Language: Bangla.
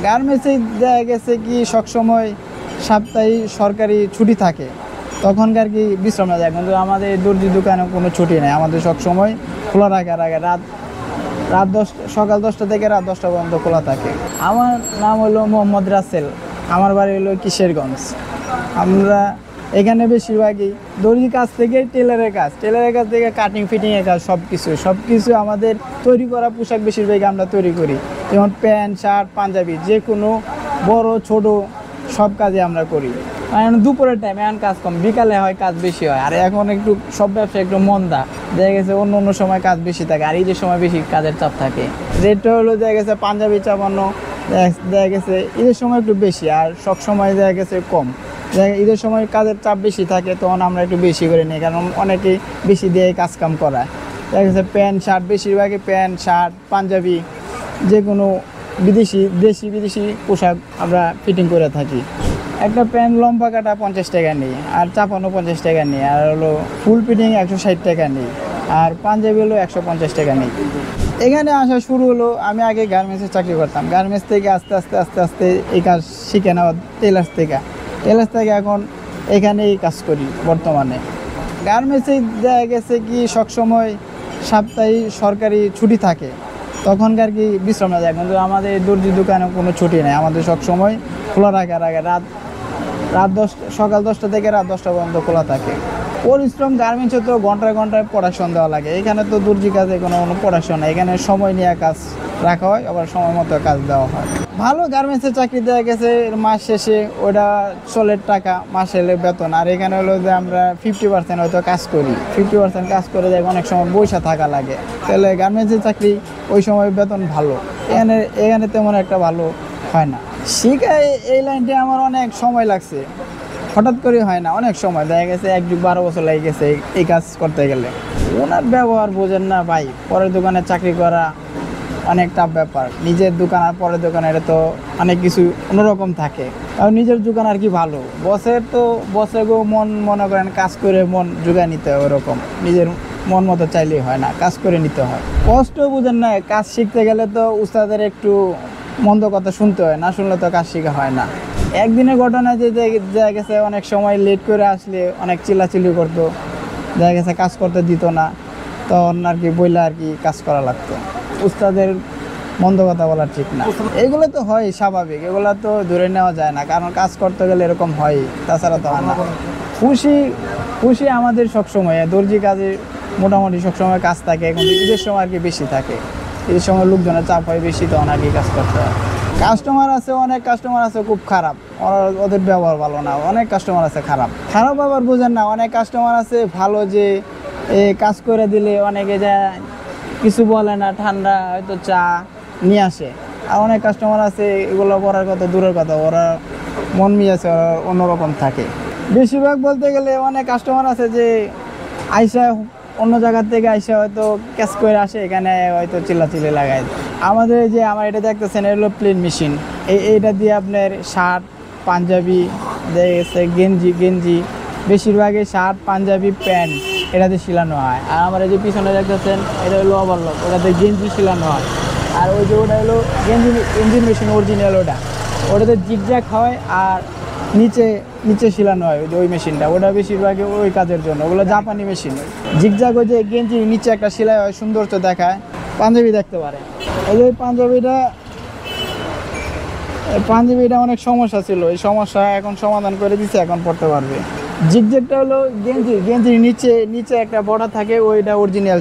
গার্মেন্টসে দেখা গেছে কি সবসময় সাপ্তাহিক সরকারি ছুটি থাকে, তখনকার কি বিশ্রাম না যায়, কিন্তু আমাদের দর্জি দোকানে কোনো ছুটি নেই, আমাদের সবসময় খোলা রাখার আগে রাত সকাল 10টা থেকে রাত 10টা পর্যন্ত খোলা থাকে। আমার নাম হলো মোহাম্মদ রাসেল, আমার বাড়ি হলো কিশোরগঞ্জ। আমরা এখানে বেশিরভাগই দর্জি কাজ থেকে টেলারের কাজ থেকে কাটিং ফিটিংয়ের কাজ, সব কিছু আমাদের তৈরি করা পোশাক বেশিরভাগই আমরা তৈরি করি, যেমন প্যান্ট শার্ট পাঞ্জাবি, যে কোনো বড় ছোট সব কাজে আমরা করি। এখন দুপুরের টাইমে এখন কাজ কম, বিকালে হয় কাজ বেশি হয়। আর এখন একটু সব ব্যবসা একটু মন্দা, দেখা গেছে অন্য সময় কাজ বেশি থাকে, আর ঈদের সময় বেশি কাজের চাপ থাকে। রেটটা হলো দেখা গেছে পাঞ্জাবি চাপানো দেখা গেছে ঈদের সময় একটু বেশি, আর সব সময় দেখা গেছে কম। ঈদের সময় কাজের চাপ বেশি থাকে, তখন আমরা একটু বেশি করে নিই, কারণ অনেকেই বেশি দিয়ে কাজ কাম করায়। দেখা গেছে প্যান্ট শার্ট, বেশিরভাগই প্যান্ট শার্ট পাঞ্জাবি, যে কোনো দেশি বিদেশি পোশাক আমরা ফিটিং করে থাকি। একটা প্যান্ট লম্বা কাটা 50 টাকা নিই, আর চাপানো 50 টাকা নিই, আর হলো ফুল ফিটিং 160 টাকা নিই, আর পাঞ্জাবি হলো 150 টাকা নিই। এখানে আসা শুরু হলো, আমি আগে গার্মেন্টসে চাকরি করতাম, গার্মেন্টস থেকে আস্তে আস্তে এই কাজ শিখে নেওয়া টেলার্স থেকে এখন এখানেই কাজ করি বর্তমানে। গার্মেন্টসে দেখা গেছে কি সবসময় সাপ্তাহিক সরকারি ছুটি থাকে, তখনকার কি বিশ্রাম না যায়, কিন্তু আমাদের দর্জি দোকানে কোনো ছুটি নেই, আমাদের সবসময় খোলা রাখার আগে সকাল 10টা থেকে রাত 10টা পর্যন্ত খোলা থাকে। পরিশ্রম গার্মেন্টসে তো ঘন্টায় পড়াশোনা দেওয়া লাগে, এখানে তো দর্জি কাজে কোনো পড়াশোনা, এখানে সময় নিয়ে কাজ রাখা হয়, আবার সময় মতো কাজ দেওয়া হয়। ভালো গার্মেন্টসের চাকরি দেওয়া গেছে মাস শেষে ওটা চলের টাকা, মাসে বেতন। আর এখানে হলো যে আমরা 50% হয়তো কাজ করি, 50% কাজ করে যাই, অনেক সময় বসে থাকা লাগে, তাহলে গার্মেন্টসের চাকরি ওই সময় বেতন ভালো, এখানে তেমন একটা ভালো হয় না। শিখায় এই লাইনটা আমার অনেক সময় লাগছে, হঠাৎ করে হয় না, অনেক সময় দেখা গেছে 12 বছর লেগে গেছে এই কাজ করতে গেলে। ওনার ব্যবহার বোঝেন না ভাই, পরের দোকানে চাকরি করা অনেক টাফ ব্যাপার, নিজের দোকান আর পরের দোকানে এটা তো অনেক কিছু অন্যরকম থাকে। আর নিজের দোকান আর কি ভালো, বসের মনে করেন কাজ করে মন জোগায় নিতে হয়, ওরকম নিজের মন মতো চাইলেই হয় না, কাজ করে নিতে হয়। কষ্ট বুঝেন না, কাজ শিখতে গেলে তো উস্তাদের একটু মন্দ কথা শুনতে হয়, না শুনলে তো কাজ শেখা হয় না। একদিনের ঘটনা যে দেখা গেছে অনেক সময় লেট করে আসলে অনেক চিল্লাচিল্লি করতো, দেখা গেছে কাজ করতে দিত না, তখন আর কি বইলে আর কি কাজ করা লাগতো। উস্তাদের মন্দ কথা বলা ঠিক না, এগুলো তো হয় স্বাভাবিক, এগুলো তো ধরে নেওয়া যায় না, কারণ কাজ করতে গেলে এরকম হয়, তাছাড়া তো হয় না। খুশি আমাদের সবসময় দর্জি কাজে মোটামুটি সবসময় কাজ থাকে, কিন্তু ঈদের সময় আর কি বেশি থাকে, ঈদের সময় লোকজনের চাপ হয় বেশি, তখন আর কি কাজ করতে হয়। অনেক কাস্টমার আছে খুব খারাপ, ওদের ব্যবহার ভালো না, অনেক কাস্টমার আছে খারাপ ব্যবহার বোঝেন না। অনেক কাস্টমার আছে ভালো, যে কাজ করে দিলে অনেকে যা কিছু বলে না, ঠান্ডা হয়তো চা নিয়ে আসে। আর অনেক কাস্টমার আছে এগুলো করার কথা দূরের কথা, ওরা মন মিয়াছে অন্যরকম থাকে। বেশিরভাগ বলতে গেলে অনেক কাস্টমার আছে যে আইসা অন্য জায়গার থেকে আইসা হয়তো ক্যাশ করে আসে, এখানে হয়তো চিল্লাচিল্লি লাগায়। আমার এটা দেখতেছেন, এটা হলো প্লেন মেশিন, এইটা দিয়ে আপনার শার্ট পাঞ্জাবি গেঞ্জি বেশিরভাগই শার্ট পাঞ্জাবি প্যান্ট এটাতে শিলানো হয়। আর আমার এই যে পিছনে দেখতেছেন, এটা হলো ওভারলক, ওটাতে গেঞ্জি শিলানো হয়। আর ওই যে ওটা হলো গেঞ্জি মেশিন অরিজিনাল, ওটাতে জিগজ্যাগ হয়, আর নিচে শিলানো হয় ওই মেশিনটা, ওটা বেশিরভাগই ওই কাজের জন্য, ওগুলো জাপানি মেশিন। জিগজ্যাগ ওই যে গেঞ্জির নিচে একটা সেলাই হয়, সৌন্দর্য দেখায়। পাঞ্জাবি দেখতে পারে, এই যে পাঞ্জাবিটা অনেক সমস্যা ছিল, এই সমস্যা এখন সমাধান করে দিচ্ছে, এখন পড়তে পারবে। জিগজ্যাগটা হলো গেঞ্জির নিচে একটা বর্ডার থাকে, ওইটা অরিজিনাল।